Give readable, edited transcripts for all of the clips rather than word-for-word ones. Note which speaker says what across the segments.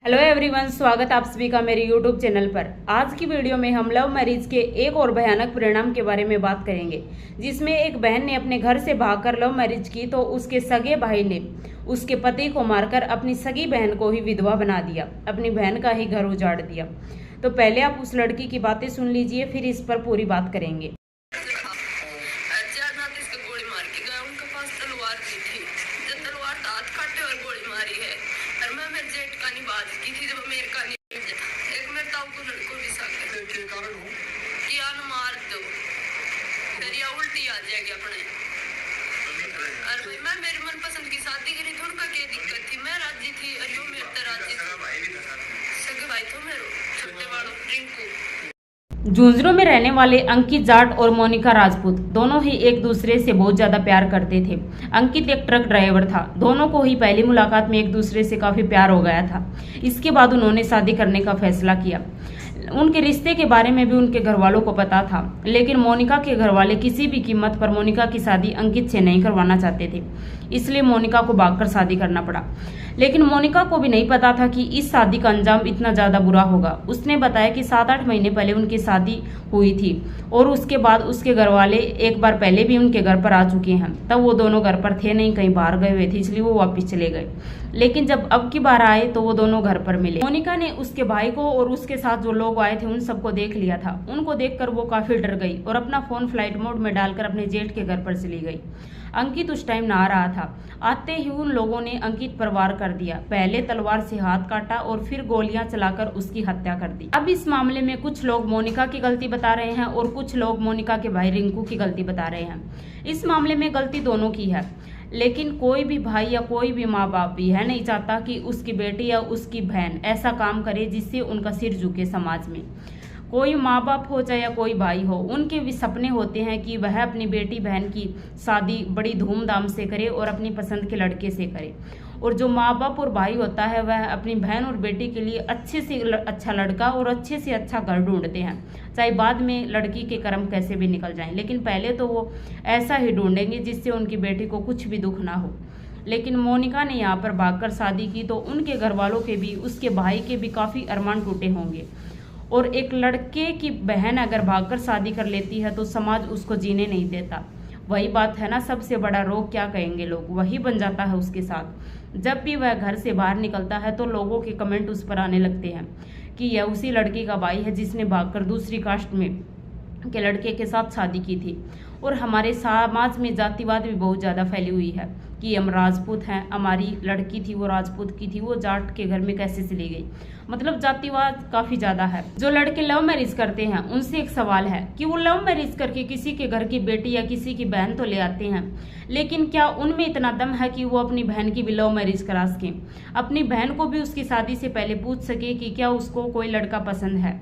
Speaker 1: Hello everyone, स्वागत आप सभी का मेरे यूट्यूब चैनल पर। आज की वीडियो में हम लव मैरिज के एक और भयानक परिणाम के बारे में बात करेंगे, जिसमें एक बहन ने अपने घर से भागकर लव मैरिज की तो उसके सगे भाई ने उसके पति को मारकर अपनी सगी बहन को ही विधवा बना दिया, अपनी बहन का ही घर उजाड़ दिया। तो पहले आप उस लड़की की बातें सुन लीजिए, फिर इस पर पूरी बात करेंगे।
Speaker 2: उल्टी आ जाएगी अपने। अरे मैं मेरी मनपसंद की शादी करी तो उनका क्या दिक्कत थी, मैं राजी थी। अरे वो मेरे तो राजी थी, सगे भाई तो मेरो छोटे वालों रिंकू।
Speaker 1: झुंझुनू में रहने वाले अंकित जाट और मोनिका राजपूत दोनों ही एक दूसरे से बहुत ज्यादा प्यार करते थे। अंकित एक ट्रक ड्राइवर था। दोनों को ही पहली मुलाकात में एक दूसरे से काफी प्यार हो गया था। इसके बाद उन्होंने शादी करने का फैसला किया। उनके रिश्ते के बारे में भी उनके घर वालों को पता था, लेकिन मोनिका के घर वाले किसी भी कीमत पर मोनिका की शादी अंकित से नहीं करवाना चाहते थे। इसलिए मोनिका को भागकर शादी करना पड़ा। लेकिन मोनिका को भी नहीं पता था कि इस शादी का अंजाम इतना ज्यादा बुरा होगा। उसने बताया कि 7-8 महीने पहले उनकी शादी हुई थी और उसके बाद उसके घर वाले एक बार पहले भी उनके घर पर आ चुके हैं। तब वो दोनों घर पर थे नहीं, कहीं बाहर गए हुए थे, इसलिए वो वापस चले गए। लेकिन जब अब की बार आए तो वो दोनों घर पर मिले। मोनिका ने उसके भाई को और उसके साथ जो लोग आए थे उन सबको देख लिया था। उनको देखकर वो काफी डर गई और अपना फोन फ्लाइट मोड में डालकर अपने जेठ के घर पर चली गई। अंकित उस टाइम नहा रहा था। आते ही उन लोगों ने अंकित पर वार कर दिया। पहले तलवार से हाथ काटा और फिर गोलियां चलाकर उसकी हत्या कर दी। अब इस मामले में कुछ लोग मोनिका की गलती बता रहे हैं और कुछ लोग मोनिका के भाई रिंकू की गलती बता रहे हैं। इस मामले में गलती दोनों की है, लेकिन कोई भी भाई या कोई भी माँ बाप भी है नहीं चाहता कि उसकी बेटी या उसकी बहन ऐसा काम करे जिससे उनका सिर झुके समाज में। कोई माँ बाप हो चाहे या कोई भाई हो, उनके भी सपने होते हैं कि वह अपनी बेटी बहन की शादी बड़ी धूमधाम से करे और अपनी पसंद के लड़के से करे। और जो माँ बाप और भाई होता है वह अपनी बहन और बेटी के लिए अच्छे से अच्छा लड़का और अच्छे से अच्छा घर ढूंढते हैं, चाहे बाद में लड़की के कर्म कैसे भी निकल जाएं। लेकिन पहले तो वो ऐसा ही ढूंढेंगे जिससे उनकी बेटी को कुछ भी दुख ना हो। लेकिन मोनिका ने यहाँ पर भागकर शादी की तो उनके घर वालों के भी, उसके भाई के भी काफ़ी अरमान टूटे होंगे। और एक लड़के की बहन अगर भागकर शादी कर लेती है तो समाज उसको जीने नहीं देता। वही बात है ना, सबसे बड़ा रोग क्या कहेंगे लोग, वही बन जाता है उसके साथ। जब भी वह घर से बाहर निकलता है तो लोगों के कमेंट उस पर आने लगते हैं कि यह उसी लड़की का भाई है जिसने भागकर दूसरी कास्ट में के लड़के के साथ शादी की थी। और हमारे समाज में जातिवाद भी बहुत ज़्यादा फैली हुई है कि हम राजपूत हैं, हमारी लड़की थी वो राजपूत की थी, वो जाट के घर में कैसे चली गई। मतलब जातिवाद काफ़ी ज़्यादा है। जो लड़के लव मैरिज करते हैं उनसे एक सवाल है कि वो लव मैरिज करके किसी के घर की बेटी या किसी की बहन तो ले आते हैं, लेकिन क्या उनमें इतना दम है कि वो अपनी बहन की भी लव मैरिज करा सकें, अपनी बहन को भी उसकी शादी से पहले पूछ सके कि क्या उसको कोई लड़का पसंद है।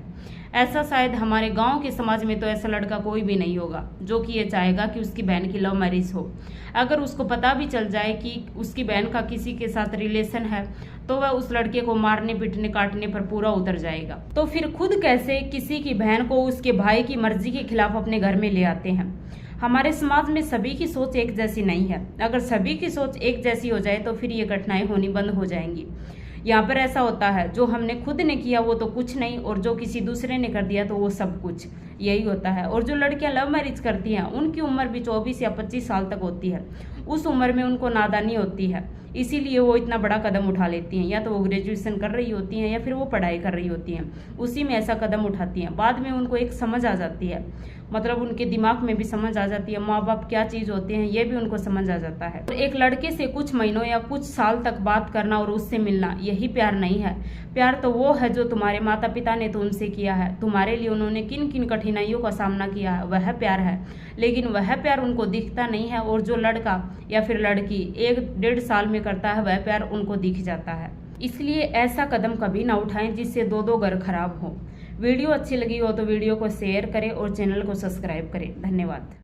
Speaker 1: ऐसा शायद हमारे गांव के समाज में तो ऐसा लड़का कोई भी नहीं होगा जो कि ये चाहेगा कि उसकी बहन की लव मैरिज हो। अगर उसको पता भी चल जाए कि उसकी बहन का किसी के साथ रिलेशन है तो वह उस लड़के को मारने पीटने काटने पर पूरा उतर जाएगा। तो फिर खुद कैसे किसी की बहन को उसके भाई की मर्जी के खिलाफ अपने घर में ले आते हैं। हमारे समाज में सभी की सोच एक जैसी नहीं है। अगर सभी की सोच एक जैसी हो जाए तो फिर ये घटनाएं होनी बंद हो जाएंगी। यहाँ पर ऐसा होता है, जो हमने खुद ने किया वो तो कुछ नहीं, और जो किसी दूसरे ने कर दिया तो वो सब कुछ, यही होता है। और जो लड़कियां लव मैरिज करती हैं उनकी उम्र भी 24 या 25 साल तक होती है। उस उम्र में उनको नादानी होती है, इसीलिए वो इतना बड़ा कदम उठा लेती हैं। या तो वो ग्रेजुएशन कर रही होती हैं या फिर वो पढ़ाई कर रही होती हैं, उसी में ऐसा कदम उठाती हैं। बाद में उनको एक समझ आ जाती है, मतलब उनके दिमाग में भी समझ आ जाती है, माँ बाप क्या चीज़ होते हैं ये भी उनको समझ आ जाता है। एक लड़के से कुछ महीनों या कुछ साल तक बात करना और उससे मिलना, यही प्यार नहीं है। प्यार तो वो है जो तुम्हारे माता पिता ने तुमसे किया है, तुम्हारे लिए उन्होंने किन किन कठिनाइयों का सामना किया है, वह प्यार है। लेकिन वह प्यार उनको दिखता नहीं है, और जो लड़का या फिर लड़की 1-1.5 साल में करता है वह प्यार उनको दिख जाता है। इसलिए ऐसा कदम कभी ना उठाएं जिससे 2-2 घर खराब हो। वीडियो अच्छी लगी हो तो वीडियो को शेयर करें और चैनल को सब्सक्राइब करें। धन्यवाद।